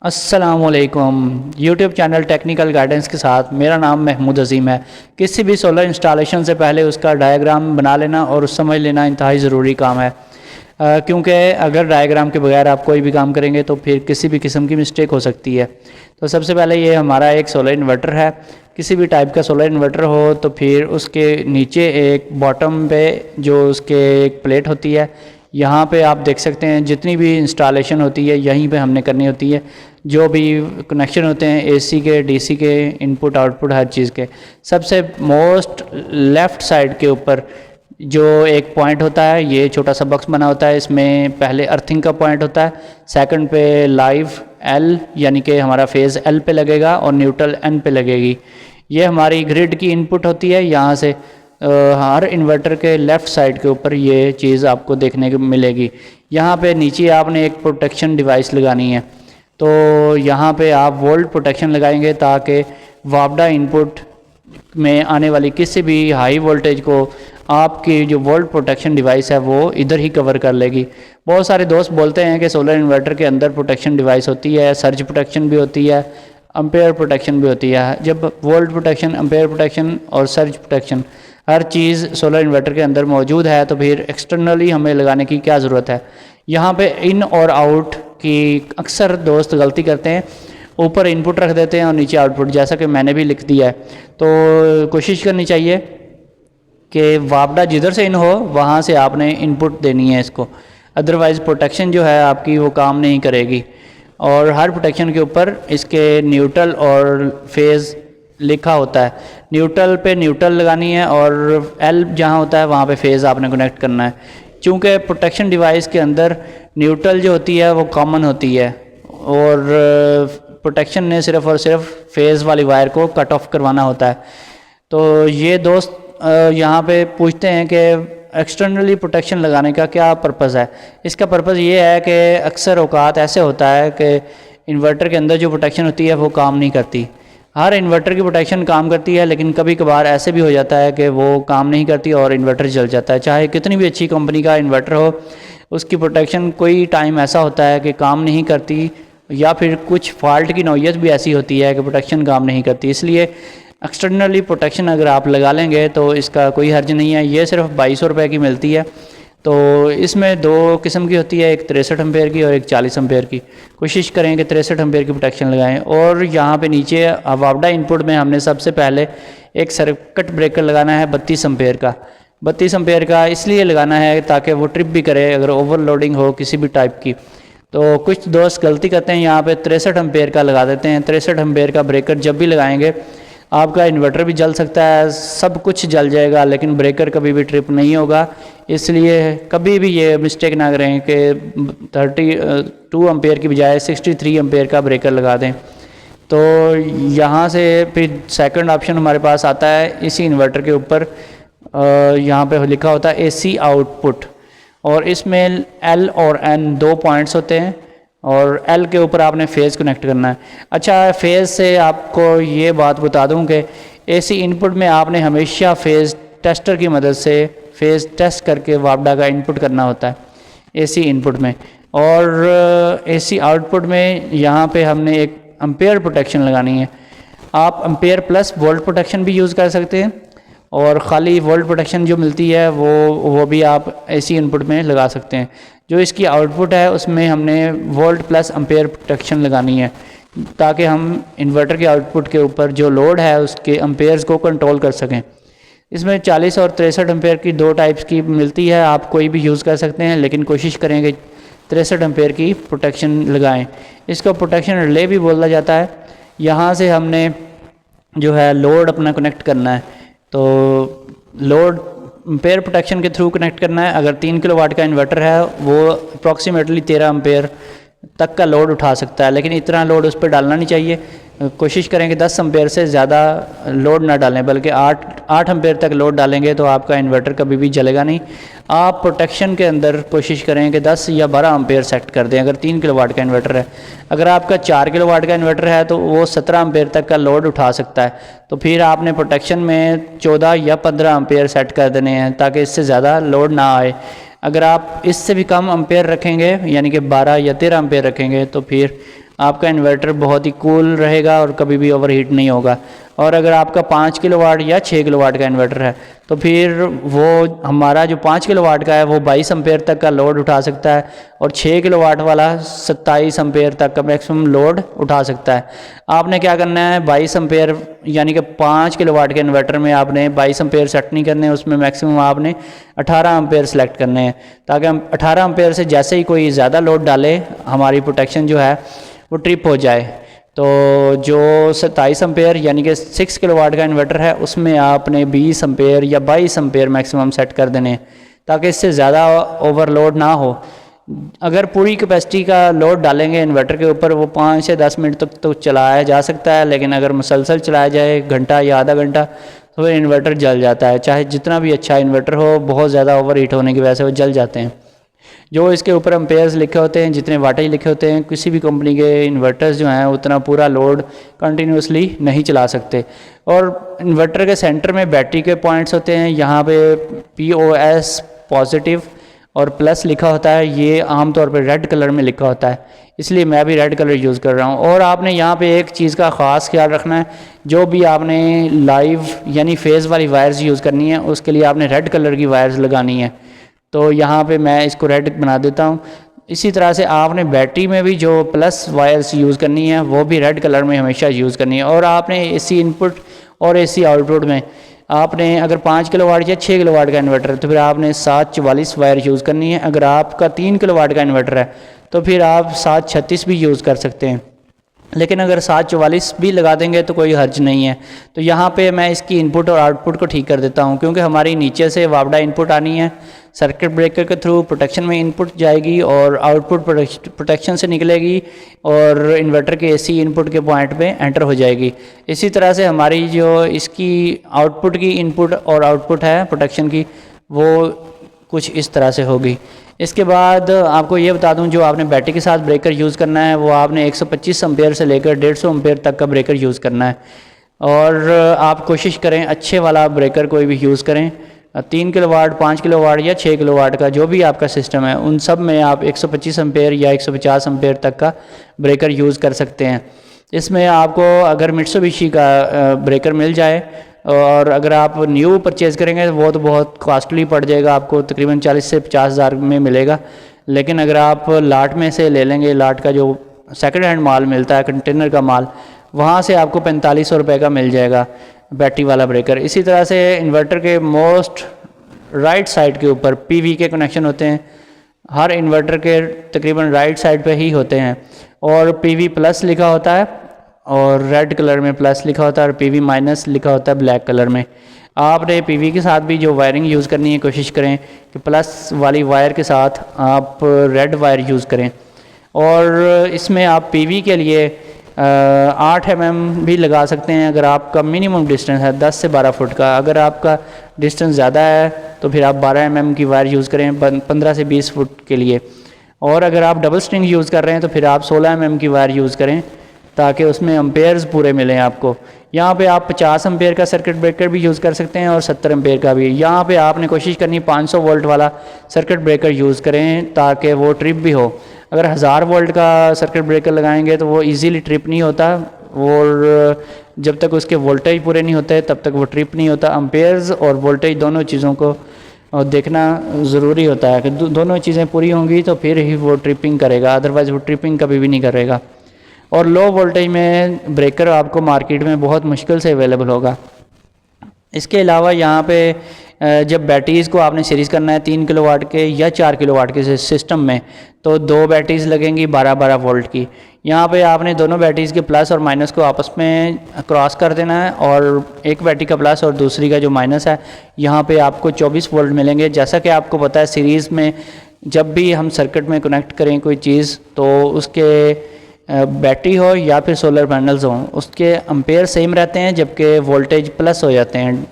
अस्सलामुअलैकुम। YouTube channel technical guidance के साथ मेरा नाम महमूद अज़ीम है। किसी भी सोलर इंस्टॉलेशन से पहले उसका डायग्राम बना लेना और समझ लेना इंतहाई ज़रूरी काम है, क्योंकि अगर डायग्राम के बगैर आप कोई भी काम करेंगे तो फिर किसी भी किस्म की मिस्टेक हो सकती है। तो सबसे पहले ये हमारा एक सोलर इन्वर्टर है। किसी भी टाइप का सोलर इन्वर्टर हो तो फिर उसके नीचे एक बॉटम पे जो उसके एक प्लेट होती है, यहाँ पे आप देख सकते हैं जितनी भी इंस्टॉलेशन होती है यहीं पे हमने करनी होती है। जो भी कनेक्शन होते हैं एसी के, डीसी के, इनपुट आउटपुट हर चीज़ के, सबसे मोस्ट लेफ़्ट साइड के ऊपर जो एक पॉइंट होता है, ये छोटा सा बॉक्स बना होता है। इसमें पहले अर्थिंग का पॉइंट होता है, सेकंड पे लाइव एल यानी कि हमारा फेज़ एल पे लगेगा और न्यूट्रल एन पे लगेगी। ये हमारी ग्रिड की इनपुट होती है। यहाँ से हर इन्वर्टर के लेफ़्ट साइड के ऊपर ये चीज़ आपको देखने को मिलेगी। यहाँ पे नीचे आपने एक प्रोटेक्शन डिवाइस लगानी है, तो यहाँ पे आप वोल्ट प्रोटेक्शन लगाएंगे ताकि वापडा इनपुट में आने वाली किसी भी हाई वोल्टेज को आपकी जो वोल्ट प्रोटेक्शन डिवाइस है वो इधर ही कवर कर लेगी। बहुत सारे दोस्त बोलते हैं कि सोलर इन्वर्टर के अंदर प्रोटेक्शन डिवाइस होती है, सर्ज प्रोटेक्शन भी होती है, एम्पेयर प्रोटेक्शन भी होती है। जब वोल्ट प्रोटेक्शन, एम्पेयर प्रोटेक्शन और सर्ज प्रोटेक्शन हर चीज़ सोलर इन्वर्टर के अंदर मौजूद है तो फिर एक्सटर्नली हमें लगाने की क्या ज़रूरत है। यहाँ पे इन और आउट की अक्सर दोस्त गलती करते हैं, ऊपर इनपुट रख देते हैं और नीचे आउटपुट, जैसा कि मैंने भी लिख दिया है। तो कोशिश करनी चाहिए कि वापडा जिधर से इन हो वहाँ से आपने इनपुट देनी है इसको, अदरवाइज़ प्रोटेक्शन जो है आपकी वो काम नहीं करेगी। और हर प्रोटेक्शन के ऊपर इसके न्यूट्रल और फेज़ लिखा होता है। न्यूट्रल पे न्यूट्रल लगानी है और एल जहाँ होता है वहाँ पे फेज़ आपने कनेक्ट करना है। चूँकि प्रोटेक्शन डिवाइस के अंदर न्यूट्रल जो होती है वो कॉमन होती है और प्रोटेक्शन ने सिर्फ़ और सिर्फ फेज़ वाली वायर को कट ऑफ करवाना होता है। तो ये दोस्त यहाँ पे पूछते हैं कि एक्सटर्नली प्रोटेक्शन लगाने का क्या पर्पज़ है। इसका पर्पज़ ये है कि अक्सर औकात ऐसे होता है कि इन्वर्टर के अंदर जो प्रोटेक्शन होती है वो काम नहीं करती। हर इन्वर्टर की प्रोटेक्शन काम करती है, लेकिन कभी कभार ऐसे भी हो जाता है कि वो काम नहीं करती और इन्वर्टर जल जाता है। चाहे कितनी भी अच्छी कंपनी का इन्वर्टर हो, उसकी प्रोटेक्शन कोई टाइम ऐसा होता है कि काम नहीं करती, या फिर कुछ फॉल्ट की नौयत भी ऐसी होती है कि प्रोटेक्शन काम नहीं करती। इसलिए एक्सटर्नली प्रोटेक्शन अगर आप लगा लेंगे तो इसका कोई हर्ज नहीं है। ये सिर्फ 2200 रुपये की मिलती है। तो इसमें दो किस्म की होती है, एक 63 एम्पेयर की और एक 40 एम्पेयर की। कोशिश करें कि 63 एम्पेयर की प्रोटेक्शन लगाएं। और यहाँ पे नीचे वापडा इनपुट में हमने सबसे पहले एक सर्किट ब्रेकर लगाना है 32 एम्पेयर का। 32 एम्पेयर का इसलिए लगाना है ताकि वो ट्रिप भी करे अगर ओवरलोडिंग हो किसी भी टाइप की। तो कुछ दोस्त गलती करते हैं, यहाँ पे 63 एम्पेयर का लगा देते हैं। 63 एम्पेयर का ब्रेकर जब भी लगाएंगे आपका इन्वर्टर भी जल सकता है, सब कुछ जल जाएगा, लेकिन ब्रेकर कभी भी ट्रिप नहीं होगा। इसलिए कभी भी ये मिस्टेक ना करें कि 32 एम्पेयर की बजाय 63 एम्पेयर का ब्रेकर लगा दें। तो यहाँ से फिर सेकंड ऑप्शन हमारे पास आता है इसी इन्वर्टर के ऊपर, यहाँ पे लिखा होता है एसी आउटपुट, और इसमें एल और एन दो पॉइंट्स होते हैं और एल के ऊपर आपने फेज़ कनेक्ट करना है। अच्छा, फेज़ से आपको ये बात बता दूं कि एसी इनपुट में आपने हमेशा फेज़ टेस्टर की मदद से फेज़ टेस्ट करके वापडा का इनपुट करना होता है एसी इनपुट में। और एसी आउटपुट में यहाँ पे हमने एक एम्पेयर प्रोटेक्शन लगानी है। आप एम्पेयर प्लस वोल्ट प्रोटेक्शन भी यूज़ कर सकते हैं, और ख़ाली वोल्ट प्रोटेक्शन जो मिलती है वो भी आप एसी इनपुट में लगा सकते हैं। जो इसकी आउटपुट है उसमें हमने वोल्ट प्लस एम्पेयर प्रोटेक्शन लगानी है ताकि हम इन्वर्टर के आउटपुट के ऊपर जो लोड है उसके एम्पेयर्स को कंट्रोल कर सकें। इसमें 40 और 63 एम्पेयर की दो टाइप्स की मिलती है, आप कोई भी यूज़ कर सकते हैं, लेकिन कोशिश करें कि 63 एम्पेयर की प्रोटेक्शन लगाएं। इसको प्रोटेक्शन रिले भी बोला जाता है। यहाँ से हमने जो है लोड अपना कनेक्ट करना है, तो लोड एम्पेयर प्रोटेक्शन के थ्रू कनेक्ट करना है। अगर 3 किलोवाट का इन्वर्टर है वो अप्रॉक्सीमेटली 13 एम्पेयर तक का लोड उठा सकता है, लेकिन इतना लोड उस पर डालना नहीं चाहिए। कोशिश करें कि 10 एम्पेयर से ज़्यादा लोड ना डालें, बल्कि 8 एम्पेयर तक लोड डालेंगे तो आपका इन्वर्टर कभी भी जलेगा नहीं। आप प्रोटेक्शन के अंदर कोशिश करें कि 10 या 12 एम्पेयर सेट कर दें अगर 3 किलोवाट का इन्वर्टर है। अगर आपका 4 किलोवाट का इन्वर्टर है तो वो 17 एम्पेयर तक का लोड उठा सकता है। तो फिर आपने प्रोटेक्शन में 14 या 15 एम्पेयर सेट कर देने हैं ताकि इससे ज़्यादा लोड ना आए। अगर आप इससे भी कम एम्पेयर रखेंगे यानी कि 12 या 13 एम्पेयर रखेंगे तो फिर आपका इन्वर्टर बहुत ही कूल रहेगा और कभी भी ओवरहीट नहीं होगा। और अगर आपका 5 किलोवाट या 6 किलोवाट का इन्वर्टर है तो फिर वो हमारा जो 5 किलोवाट का है वो 22 एम्पेयर तक का लोड उठा सकता है और 6 किलोवाट वाला 27 एम्पेयर तक का मैक्सिमम लोड उठा सकता है। आपने क्या करना है, 22 एम्पेयर यानी कि 5 किलोवाट के इन्वर्टर में आपने 22 एम्पेयर सेट नहीं करने, उसमें मैक्सिमम आपने 18 एम्पेयर सेलेक्ट करने हैं, ताकि हम 18 एम्पेयर से जैसे ही कोई ज़्यादा लोड डाले हमारी प्रोटेक्शन जो है वो ट्रिप हो जाए। तो जो 27 एम्पेयर यानी कि 6 किलोवाट का इन्वर्टर है उसमें आपने 20 एम्पेयर या 22 एम्पेयर मैक्सिमम सेट कर देने हैं, ताकि इससे ज़्यादा ओवरलोड ना हो। अगर पूरी कैपेसिटी का लोड डालेंगे इन्वर्टर के ऊपर वो 5 से 10 मिनट तक तो चलाया जा सकता है, लेकिन अगर मुसलसल चलाया जाए घंटा या आधा घंटा तो फिर इन्वर्टर जल जाता है। चाहे जितना भी अच्छा इन्वर्टर हो, बहुत ज़्यादा ओवर हीट होने की वजह से वो जल जाते हैं। जो इसके ऊपर एम्पेयर्स लिखे होते हैं, जितने वाटेज लिखे होते हैं, किसी भी कंपनी के इन्वर्टर्स जो हैं उतना पूरा लोड कंटिन्यूसली नहीं चला सकते। और इन्वर्टर के सेंटर में बैटरी के पॉइंट्स होते हैं, यहाँ पे POS पॉजिटिव और प्लस लिखा होता है। ये आमतौर पर रेड कलर में लिखा होता है, इसलिए मैं भी रेड कलर यूज़ कर रहा हूँ। और आपने यहाँ पे एक चीज़ का ख़ास ख्याल रखना है, जो भी आपने लाइव यानी फेज़ वाली वायर्स यूज़ करनी है उसके लिए आपने रेड कलर की वायर्स लगानी है। तो यहाँ पे मैं इसको रेड बना देता हूँ। इसी तरह से आपने बैटरी में भी जो प्लस वायर्स यूज़ करनी है वो भी रेड कलर में हमेशा यूज़ करनी है। और आपने AC इनपुट और AC आउटपुट में आपने अगर 5 किलोवाट या 6 किलोवाट का इन्वर्टर है तो फिर आपने 744 वायर यूज़ करनी है। अगर आपका 3 किलोवाट का इन्वर्टर है तो फिर आप 736 भी यूज़ कर सकते हैं, लेकिन अगर 744 भी लगा देंगे तो कोई हर्ज नहीं है। तो यहाँ पे मैं इसकी इनपुट और आउटपुट को ठीक कर देता हूँ, क्योंकि हमारी नीचे से वापडा इनपुट आनी है, सर्किट ब्रेकर के थ्रू प्रोटेक्शन में इनपुट जाएगी और आउटपुट प्रोटेक्शन से निकलेगी और इन्वर्टर के AC इनपुट के पॉइंट पे एंटर हो जाएगी। इसी तरह से हमारी जो इसकी आउटपुट की इनपुट और आउटपुट है प्रोटेक्शन की वो कुछ इस तरह से होगी। इसके बाद आपको ये बता दूं, जो आपने बैटरी के साथ ब्रेकर यूज़ करना है वो आपने 125 एम्पेयर से लेकर 150 एम्पेयर तक का ब्रेकर यूज़ करना है। और आप कोशिश करें अच्छे वाला ब्रेकर कोई भी यूज़ करें। 3 किलोवाट, 5 किलोवाट या 6 किलोवाट का जो भी आपका सिस्टम है उन सब में आप 125 एम्पेयर या 150 एम्पेयर तक का ब्रेकर यूज़ कर सकते हैं। इसमें आपको अगर मित्सुबिशी का ब्रेकर मिल जाए और अगर आप न्यू परचेज़ करेंगे वो तो बहुत कॉस्टली पड़ जाएगा, आपको तकरीबन 40 से 50 हज़ार में मिलेगा। लेकिन अगर आप लाट में से ले लेंगे, लाट का जो सेकंड हैंड माल मिलता है, कंटेनर का माल, वहाँ से आपको 4500 रुपये का मिल जाएगा बैटरी वाला ब्रेकर। इसी तरह से इन्वर्टर के मोस्ट राइट साइड के ऊपर PV के कनेक्शन होते हैं, हर इन्वर्टर के तकरीबन राइट साइड पे ही होते हैं और PV प्लस लिखा होता है और रेड कलर में प्लस लिखा होता है और PV माइनस लिखा होता है ब्लैक कलर में। आपने PV के साथ भी जो वायरिंग यूज़ करनी है कोशिश करें कि प्लस वाली वायर के साथ आप रेड वायर यूज़ करें। और इसमें आप PV के लिए 8 mm भी लगा सकते हैं अगर आपका मिनिमम डिस्टेंस है 10 से 12 फुट का। अगर आपका डिस्टेंस ज़्यादा है तो फिर आप 12 mm की वायर यूज़ करें 15 से 20 फुट के लिए। और अगर आप डबल स्ट्रिंग यूज़ कर रहे हैं तो फिर आप 16 mm की वायर यूज़ करें ताकि उसमें एम्पेयर्स पूरे मिलें आपको। यहाँ पे आप 50 एम्पेयर का सर्किट ब्रेकर भी यूज़ कर सकते हैं और 70 एम्पेयर का भी। यहाँ पे आपने कोशिश करनी 500 वोल्ट वाला सर्किट ब्रेकर यूज़ करें ताकि वो ट्रिप भी हो। अगर 1000 वोल्ट का सर्किट ब्रेकर लगाएंगे तो वो इजीली ट्रिप नहीं होता, और जब तक उसके वोल्टेज पूरे नहीं होते तब तक वो ट्रिप नहीं होता। एम्पेयर्स और वोल्टेज दोनों चीज़ों को देखना ज़रूरी होता है कि दोनों चीज़ें पूरी होंगी तो फिर ही वो ट्रिपिंग करेगा, अदरवाइज़ वो ट्रिपिंग कभी भी नहीं करेगा। और लो वोल्टेज में ब्रेकर आपको मार्केट में बहुत मुश्किल से अवेलेबल होगा। इसके अलावा यहाँ पे जब बैटरीज़ को आपने सीरीज़ करना है 3 किलोवाट के या 4 किलोवाट के सिस्टम में, तो 2 बैटरीज़ लगेंगी 12-12 वोल्ट की। यहाँ पे आपने दोनों बैटरीज़ के प्लस और माइनस को आपस में क्रॉस कर देना है और एक बैटरी का प्लस और दूसरी का जो माइनस है यहाँ पे आपको 24 वोल्ट मिलेंगे। जैसा कि आपको पता है सीरीज़ में जब भी हम सर्किट में कनेक्ट करें कोई चीज़ तो उसके बैटरी हो या फिर सोलर पैनल्स हों उसके एम्पेयर सेम रहते हैं जबकि वोल्टेज प्लस हो जाते हैं।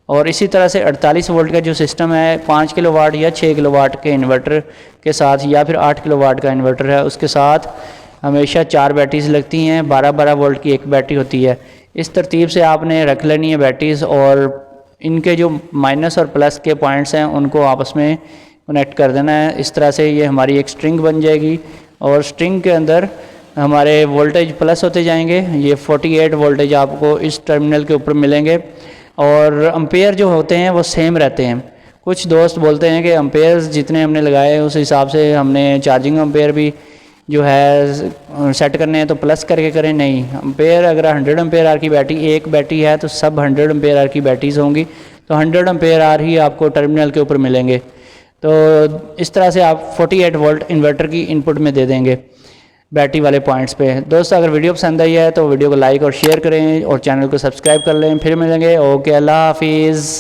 और इसी तरह से 48 वोल्ट का जो सिस्टम है 5 किलोवाट या 6 किलोवाट के इन्वर्टर के साथ या फिर 8 किलोवाट का इन्वर्टर है उसके साथ हमेशा 4 बैटरीज लगती हैं, 12-12 वोल्ट की एक बैटरी होती है। इस तरतीब से आपने रख लेनी है बैटरीज और इनके जो माइनस और प्लस के पॉइंट्स हैं उनको आपस में कनेक्ट कर देना है। इस तरह से ये हमारी एक स्ट्रिंग बन जाएगी और स्ट्रिंग के अंदर हमारे वोल्टेज प्लस होते जाएंगे। ये 48 वोल्टेज आपको इस टर्मिनल के ऊपर मिलेंगे और एम्पेयर जो होते हैं वो सेम रहते हैं। कुछ दोस्त बोलते हैं कि एम्पेयर्स जितने हमने लगाए उस हिसाब से हमने चार्जिंग एम्पेयर भी जो है सेट करने हैं तो प्लस करके करें। नहीं, एम्पेयर अगर 100 एम्पेयर आर की बैटरी, एक बैटरी है तो सब 100 एम्पेयर आर की बैटरीज होंगी, तो 100 एम्पेयर आर ही आपको टर्मिनल के ऊपर मिलेंगे। तो इस तरह से आप 48 वोल्ट इन्वर्टर की इनपुट में दे देंगे बैटरी वाले पॉइंट्स पे। दोस्तों अगर वीडियो पसंद आई है तो वीडियो को लाइक और शेयर करें और चैनल को सब्सक्राइब कर लें। फिर मिलेंगे। ओके, अल्लाह हाफिज़।